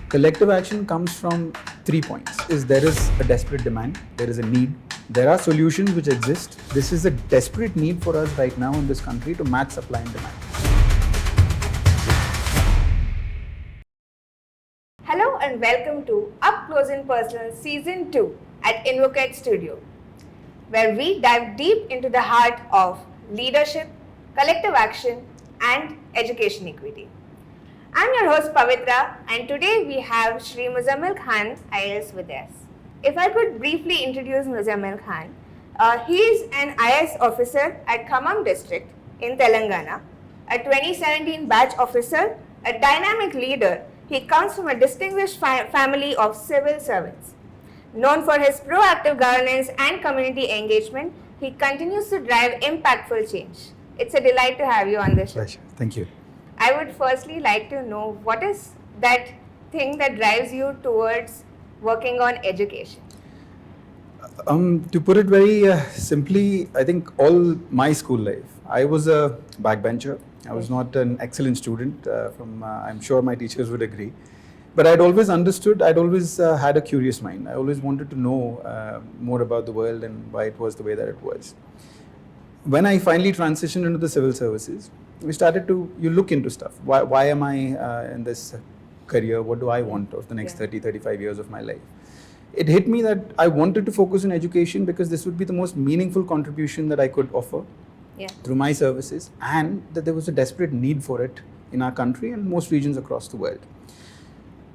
Collective action comes from 3 points. There is a desperate demand, there is a need, there are solutions which exist. This is a desperate need for us right now in this country to match supply and demand. Hello and welcome to Up Close and Personal Season 2 at InvokED Studio, where we dive deep into the heart of leadership, collective action and education equity. I'm your host Pavitra, and today we have Shri Muzammil Khan, IAS with us. If I could briefly introduce Muzammil Khan, he is an IAS officer at Khammam district in Telangana, a 2017 batch officer, a dynamic leader. He comes from a distinguished family of civil servants. Known for his proactive governance and community engagement, he continues to drive impactful change. It's a delight to have you on the show. Pleasure. Thank you. I would firstly like to know, what is that thing that drives you towards working on education? To put it very simply, I think all my school life, I was a backbencher. I was not an excellent student, I'm sure my teachers would agree. But I'd always understood, I'd always had a curious mind. I always wanted to know more about the world and why it was the way that it was. When I finally transitioned into the civil services, you look into stuff. Why am I in this career? What do I want of the next 30, 35 years of my life? It hit me that I wanted to focus on education because this would be the most meaningful contribution that I could offer through my services, and that there was a desperate need for it in our country and most regions across the world.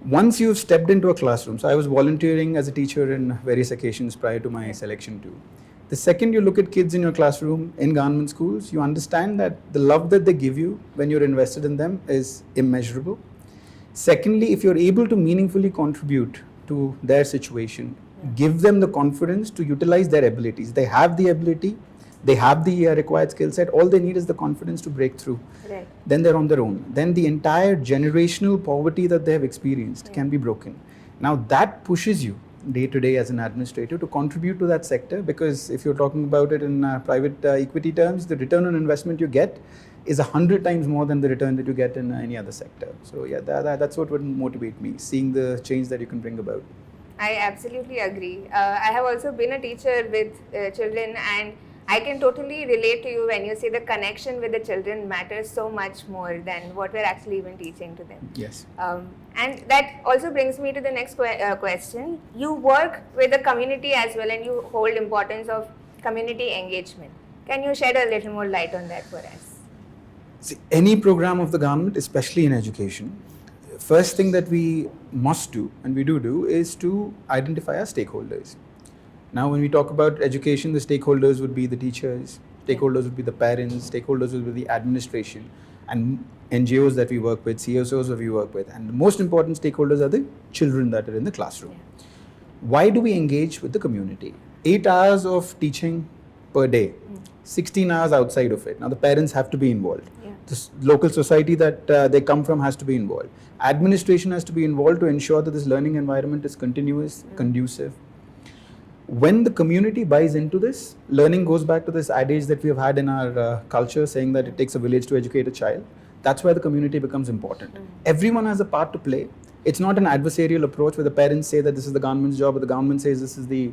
Once you've stepped into a classroom, so I was volunteering as a teacher in various occasions prior to my selection too. The second you look at kids in your classroom in government schools, you understand that the love that they give you when you're invested in them is immeasurable. Secondly, if you're able to meaningfully contribute to their situation, give them the confidence to utilize their abilities. They have the ability, they have the required skill set, all they need is the confidence to break through. Right. Then they're on their own. Then the entire generational poverty that they have experienced can be broken. Now that pushes you day to day as an administrator to contribute to that sector, because if you're talking about it in private equity terms, the return on investment you get is 100 times more than the return that you get in any other sector. So yeah, that's what would motivate me, seeing the change that you can bring about. I absolutely agree. I have also been a teacher with children, and I can totally relate to you when you say the connection with the children matters so much more than what we're actually even teaching to them. Yes. And that also brings me to the next question. You work with the community as well, and you hold importance of community engagement. Can you shed a little more light on that for us? See, any program of the government, especially in education, first thing that we must do, and we do, is to identify our stakeholders. Now, when we talk about education, the stakeholders would be the teachers, stakeholders would be the parents, stakeholders would be the administration, and NGOs that we work with, CSOs that we work with, and the most important stakeholders are the children that are in the classroom. Why do we engage with the community? 8 hours of teaching per day, 16 hours outside of it. Now, the parents have to be involved. The local society that they come from has to be involved. Administration has to be involved to ensure that this learning environment is continuous, conducive. When the community buys into this, learning goes back to this adage that we have had in our culture, saying that it takes a village to educate a child. That's where the community becomes important. Everyone has a part to play. It's not an adversarial approach where the parents say that this is the government's job, or the government says this is the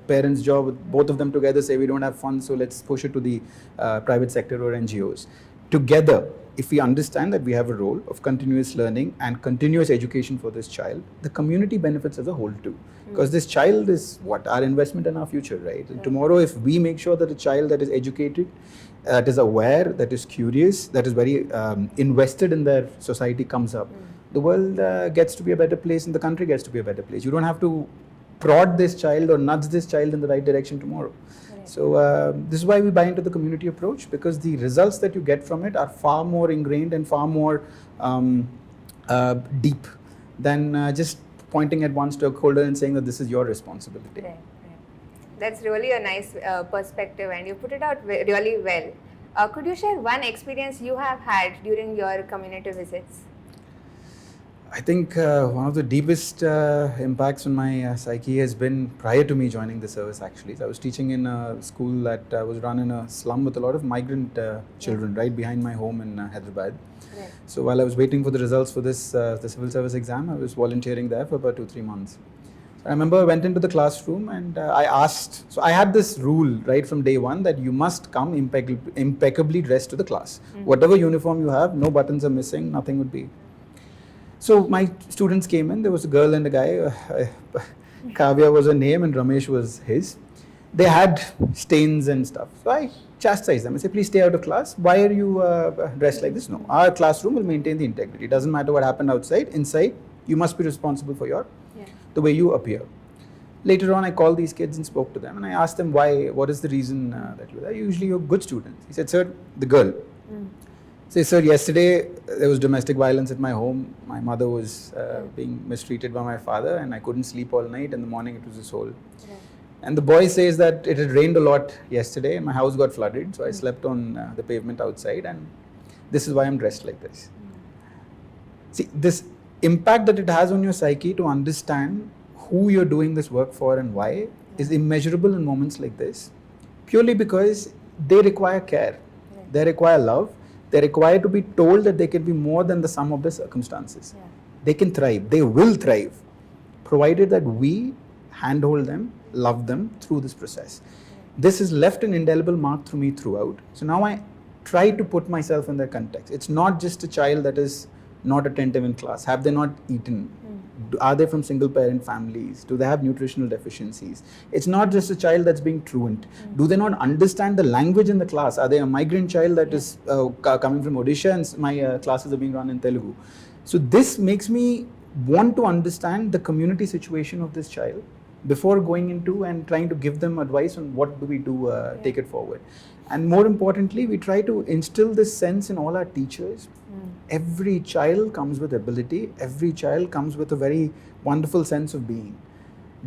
parents' job. Both of them together say we don't have funds, so let's push it to the private sector or NGOs. Together, if we understand that we have a role of continuous learning and continuous education for this child, the community benefits as a whole too. Because this child is our investment in our future, right? And tomorrow, if we make sure that a child that is educated, that is aware, that is curious, that is very invested in their society comes up, the world gets to be a better place and the country gets to be a better place. You don't have to prod this child or nudge this child in the right direction tomorrow. So this is why we buy into the community approach, because the results that you get from it are far more ingrained and far more deep than just pointing at one stakeholder and saying that this is your responsibility. Right. That's really a nice perspective, and you put it out really well. Could you share one experience you have had during your community visits? I think one of the deepest impacts on my psyche has been prior to me joining the service actually. So I was teaching in a school that was run in a slum with a lot of migrant children right behind my home in Hyderabad. Right. So while I was waiting for the results for this the civil service exam, I was volunteering there for about 2-3 months. So I remember I went into the classroom and I asked, so I had this rule right from day one that you must come impeccably dressed to the class. Whatever uniform you have, no buttons are missing, nothing would be. So my students came in, there was a girl and a guy, Kavya was her name and Ramesh was his. They had stains and stuff. So I chastised them. I said, please stay out of class. Why are you dressed like this? No, our classroom will maintain the integrity. It doesn't matter what happened outside, inside, you must be responsible for the way you appear. Later on, I called these kids and spoke to them and I asked them why, what is the reason that you're there? Usually you're good students. He said, sir, the girl. Say, sir, yesterday there was domestic violence at my home. My mother was being mistreated by my father and I couldn't sleep all night. In the morning it was a soul. And the boy says that it had rained a lot yesterday and my house got flooded. So I slept on the pavement outside and this is why I'm dressed like this. See, this impact that it has on your psyche to understand who you're doing this work for and why is immeasurable in moments like this. Purely because they require care. They require love. They're required to be told that they can be more than the sum of their circumstances. They can thrive. They will thrive, provided that we handhold them, love them through this process. This has left an indelible mark through me throughout. So now I try to put myself in their context. It's not just a child that is not attentive in class. Have they not eaten? Are they from single parent families? Do they have nutritional deficiencies? It's not just a child that's being truant. Do they not understand the language in the class? Are they a migrant child that is coming from Odisha and my classes are being run in Telugu? So this makes me want to understand the community situation of this child before going into and trying to give them advice on what do we do, take it forward. And more importantly, we try to instill this sense in all our teachers. Every child comes with ability. Every child comes with a very wonderful sense of being.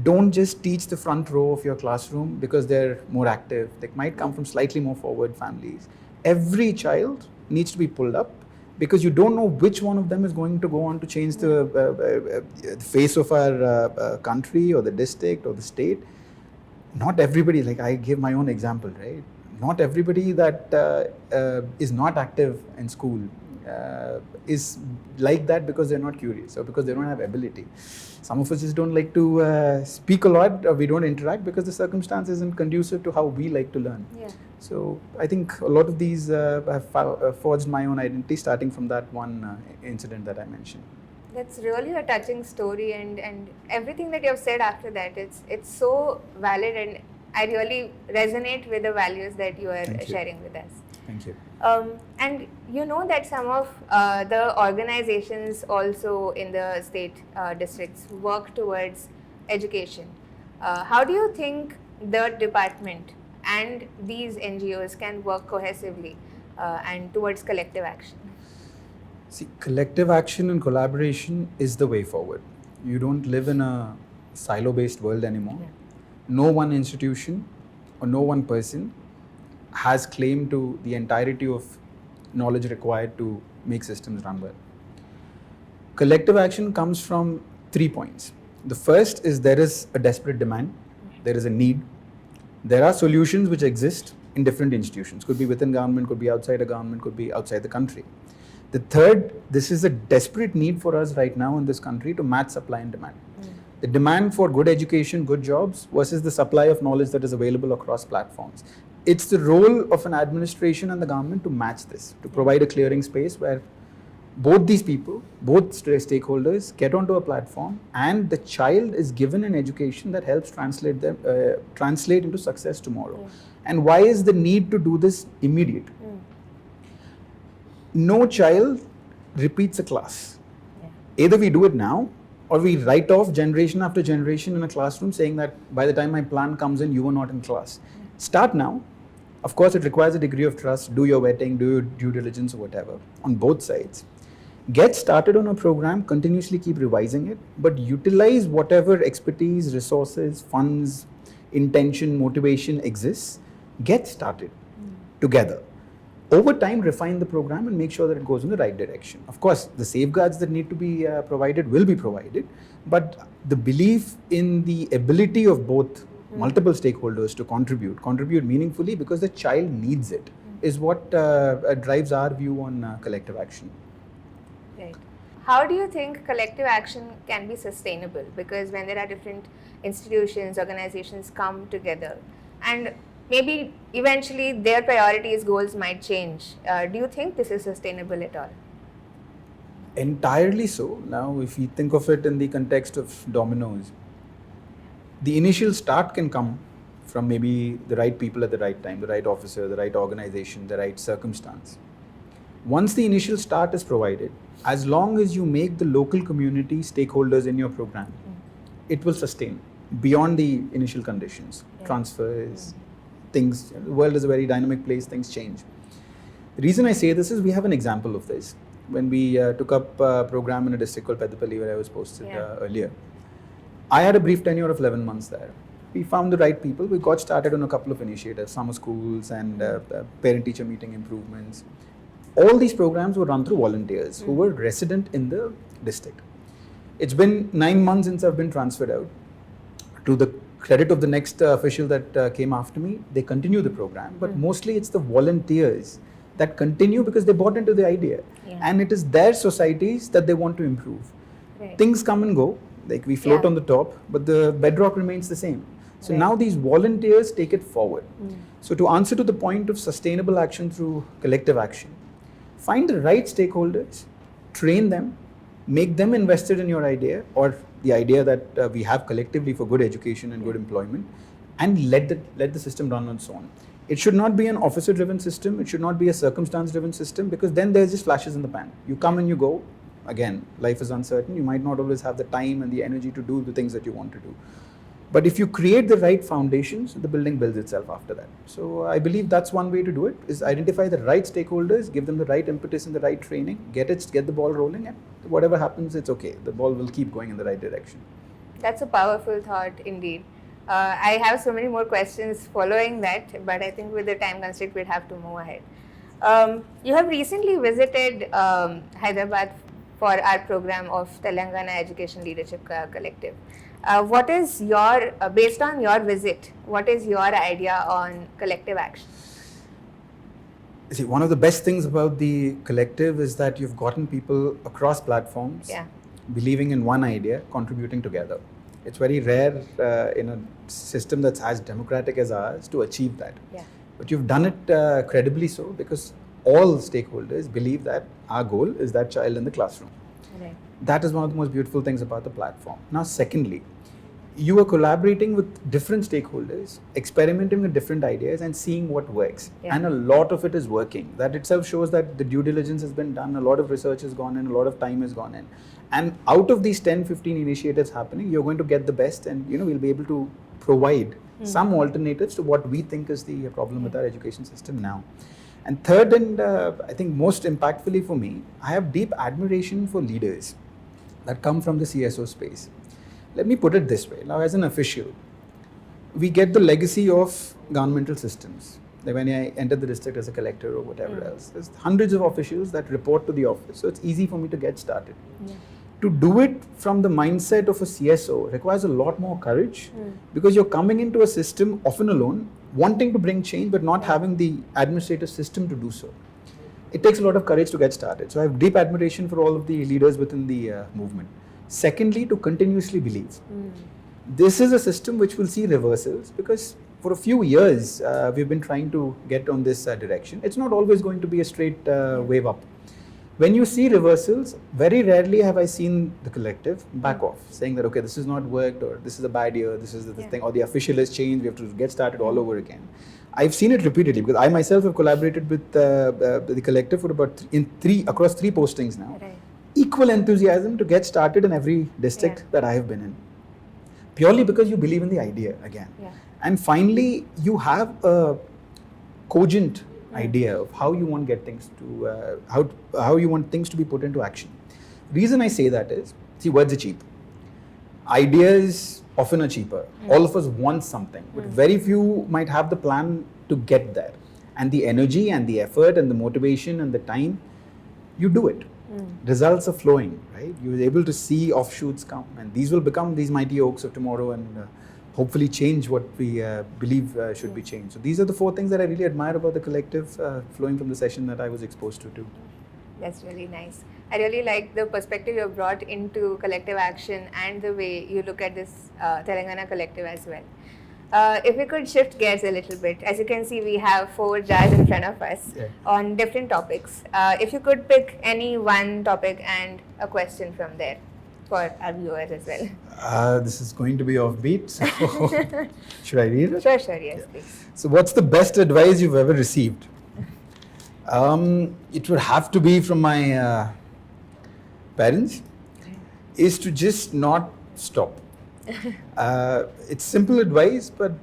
Don't just teach the front row of your classroom because they're more active. They might come from slightly more forward families. Every child needs to be pulled up because you don't know which one of them is going to go on to change the face of our country or the district or the state. Not everybody, like I give my own example, right? Not everybody that is not active in school is like that because they're not curious or because they don't have ability. Some of us just don't like to speak a lot or we don't interact because the circumstance isn't conducive to how we like to learn. So I think a lot of these have forged my own identity starting from that one incident that I mentioned. That's really a touching story and everything that you have said after that, it's so valid and I really resonate with the values that you are sharing with us. Thank you. And you know that some of the organizations also in the state districts work towards education. How do you think the department and these NGOs can work cohesively and towards collective action? See, collective action and collaboration is the way forward. You don't live in a silo-based world anymore. No one institution or no one person has claim to the entirety of knowledge required to make systems run well. Collective action comes from 3 points. The first is there is a desperate demand, there is a need, there are solutions which exist in different institutions, could be within government, could be outside a government, could be outside the country. The third, this is a desperate need for us right now in this country to match supply and demand. The demand for good education, good jobs versus the supply of knowledge that is available across platforms. It's the role of an administration and the government to match this, to provide a clearing space where both these people, both stakeholders get onto a platform and the child is given an education that helps translate into success tomorrow. And why is the need to do this immediate? No child repeats a class. Either we do it now or we write off generation after generation in a classroom saying that by the time my plan comes in, you were not in class. Start now. Of course, it requires a degree of trust. Do your vetting, do your due diligence or whatever on both sides. Get started on a program, continuously keep revising it, but utilize whatever expertise, resources, funds, intention, motivation exists. Get started together. over time refine the program and make sure that it goes in the right direction. Of course, the safeguards that need to be provided will be provided, but the belief in the ability of both multiple stakeholders to contribute meaningfully because the child needs it, is what drives our view on collective action. Right. How do you think collective action can be sustainable? Because when there are different institutions, organizations come together, and maybe eventually their priorities, goals might change. Do you think this is sustainable at all? Entirely so. Now, if you think of it in the context of dominoes, the initial start can come from maybe the right people at the right time, the right officer, the right organization, the right circumstance. Once the initial start is provided, as long as you make the local community stakeholders in your program, it will sustain beyond the initial conditions, transfers, things. The world is a very dynamic place, things change. The reason I say this is we have an example of this. When we took up a program in a district called Peddapalli, where I was posted earlier, I had a brief tenure of 11 months there. We found the right people. We got started on a couple of initiatives, summer schools and parent-teacher meeting improvements. All these programs were run through volunteers who were resident in the district. It's been 9 months since I've been transferred out. To the credit of the next official that came after me, they continue the program, but mostly it's the volunteers that continue because they bought into the idea. And it is their societies that they want to improve. Things come and go, like we float on the top, but the bedrock remains the same. So now these volunteers take it forward. So to answer to the point of sustainable action through collective action, find the right stakeholders, train them, make them invested in your idea or the idea that we have collectively for good education and good employment, and let the system run on its own. It should not be an officer-driven system. It should not be a circumstance-driven system, because then there's just flashes in the pan. You come and you go. Again, life is uncertain. You might not always have the time and the energy to do the things that you want to do. But if you create the right foundations, the building builds itself after that. So I believe that's one way to do it, is identify the right stakeholders, give them the right impetus and the right training, get the ball rolling, and whatever happens, it's okay. The ball will keep going in the right direction. That's a powerful thought indeed. I have so many more questions following that, but I think with the time constraint, we'd have to move ahead. You have recently visited Hyderabad for our program of Telangana Education Leadership Collective. What is your, based on your visit, what is your idea on collective action? See, one of the best things about the collective is that you've gotten people across platforms believing in one idea, contributing together. It's very rare in a system that's as democratic as ours to achieve that. But you've done it credibly so, because all stakeholders believe that our goal is that child in the classroom. That is one of the most beautiful things about the platform. Now, secondly, you are collaborating with different stakeholders, experimenting with different ideas and seeing what works. And a lot of it is working. That itself shows that the due diligence has been done, a lot of research has gone in, a lot of time has gone in. And out of these 10, 15 initiatives happening, you're going to get the best, and we'll be able to provide some alternatives to what we think is the problem with our education system now. And third, and I think most impactfully for me, I have deep admiration for leaders that come from the CSO space. Let me put it this way. Now, as an official, we get the legacy of governmental systems. Like when I entered the district as a collector or whatever else, there's hundreds of officials that report to the office. So it's easy for me to get started. To do it from the mindset of a CSO requires a lot more courage, because you're coming into a system often alone, wanting to bring change but not having the administrative system to do so. It takes a lot of courage to get started. So I have deep admiration for all of the leaders within the movement. Secondly, to continuously believe. This is a system which will see reversals, because for a few years we've been trying to get on this direction. It's not always going to be a straight wave up. When you see reversals, very rarely have I seen the collective back off, saying that, okay, this has not worked, or this is a bad year, this is the thing, or the official has changed, we have to get started all over again. I've seen it repeatedly, because I myself have collaborated with the collective for about across three postings now. Equal enthusiasm to get started in every district that I have been in. Purely because you believe in the idea again. And finally, you have a cogent idea of how you want to get things to how you want things to be put into action. Reason I say that is, see, words are cheap. Ideas often are cheaper. All of us want something, but very few might have the plan to get there. and the energy and the effort and the motivation and the time, you do it. Results are flowing, right? You're able to see offshoots come, and these will become these mighty oaks of tomorrow, and hopefully change what we believe should be changed. So these are the 4 things that I really admire about the collective, flowing from the session that I was exposed to too. That's really nice. I really like the perspective you brought into collective action and the way you look at this Telangana collective as well. If we could shift gears a little bit, as you can see, we have 4 jars in front of us on different topics. If you could pick any one topic and a question from there for our viewers as well. This is going to be offbeat, so should I read it? Sure, yes, please. So what's the best advice you've ever received? It would have to be from my parents, is to just not stop. It's simple advice, but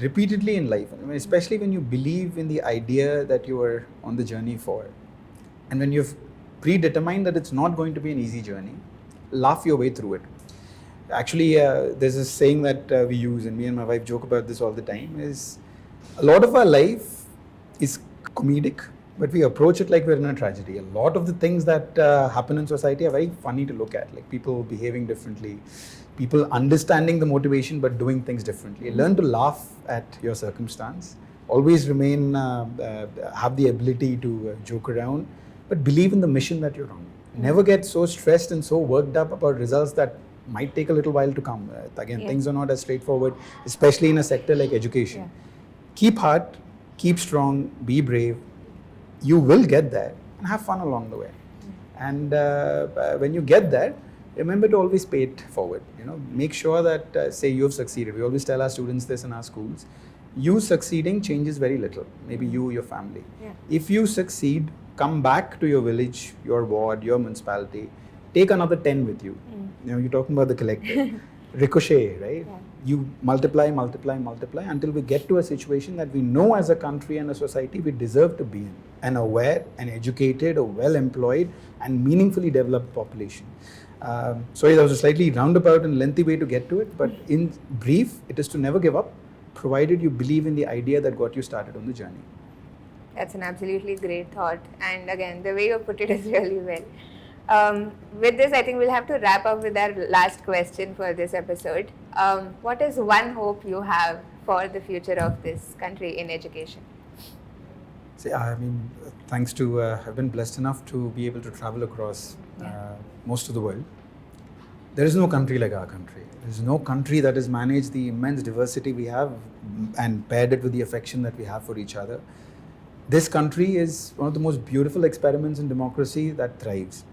repeatedly in life, I mean, especially when you believe in the idea that you are on the journey for, and when you've predetermined that it's not going to be an easy journey, laugh your way through it. Actually, there's a saying that we use, and me and my wife joke about this all the time, is a lot of our life is comedic, but we approach it like we're in a tragedy. A lot of the things that happen in society are very funny to look at, like people behaving differently, people understanding the motivation but doing things differently. Learn to laugh at your circumstance. Always remain, have the ability to joke around, but believe in the mission that you're on. Never get so stressed and so worked up about results that might take a little while to come. Again, things are not as straightforward, especially in a sector like education. Keep heart, keep strong, be brave. You will get there, and have fun along the way. And when you get there, remember to always pay it forward. Make sure that, say you've succeeded. We always tell our students this in our schools. You succeeding changes very little. Maybe you, your family. If you succeed, come back to your village, your ward, your municipality. Take another 10 with you. You're talking about the collective. Ricochet, right? You multiply until we get to a situation that we know as a country and a society we deserve to be in. An aware, an educated, a well-employed and meaningfully developed population. Sorry, that was a slightly roundabout and lengthy way to get to it, but in brief, it is to never give up, provided you believe in the idea that got you started on the journey. That's an absolutely great thought, and again, the way you put it is really well. With this, I think we'll have to wrap up with our last question for this episode. What is one hope you have for the future of this country in education? See, I mean, thanks to, I've been blessed enough to be able to travel across most of the world. There is no country like our country. There is no country that has managed the immense diversity we have and paired it with the affection that we have for each other. This country is one of the most beautiful experiments in democracy that thrives.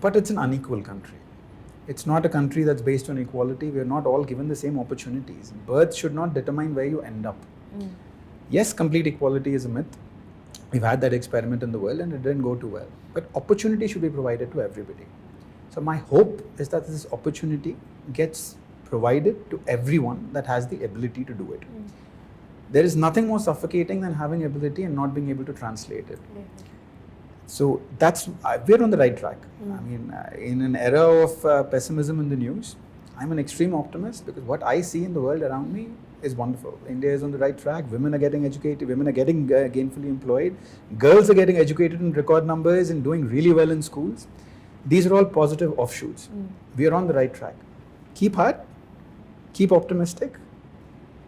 But it's an unequal country. It's not a country that's based on equality. We are not all given the same opportunities. Birth should not determine where you end up. Yes, complete equality is a myth. We've had that experiment in the world and it didn't go too well. But opportunity should be provided to everybody. So my hope is that this opportunity gets provided to everyone that has the ability to do it. There is nothing more suffocating than having ability and not being able to translate it. So we're on the right track. I mean, in an era of pessimism in the news, I'm an extreme optimist because what I see in the world around me is wonderful. India is on the right track. Women are getting educated. Women are getting gainfully employed. Girls are getting educated in record numbers and doing really well in schools. These are all positive offshoots. We are on the right track. Keep heart, keep optimistic,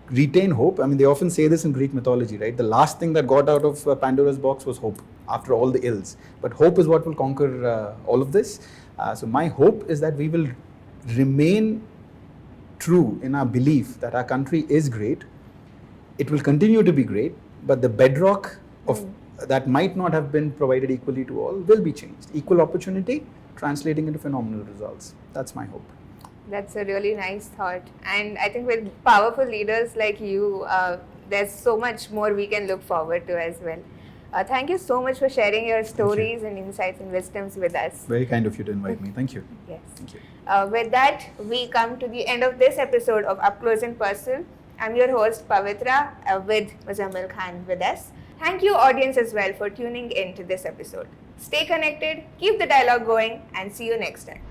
retain hope. I mean, they often say this in Greek mythology, right? The last thing that got out of Pandora's box was hope after all the ills. But hope is what will conquer all of this. So my hope is that we will remain true in our belief that our country is great. It will continue to be great, but the bedrock of that might not have been provided equally to all will be changed. Equal opportunity translating into phenomenal results. That's my hope. That's a really nice thought. And I think with powerful leaders like you, there's so much more we can look forward to as well. Thank you so much for sharing your stories and insights and wisdoms with us. Very kind of you to invite me. Thank you. Yes. Thank you. With that, we come to the end of this episode of Up Close and Personal. I'm your host, Pavitra, with Muzammil Khan with us. Thank you, audience, as well, for tuning in to this episode. Stay connected, keep the dialogue going, and see you next time.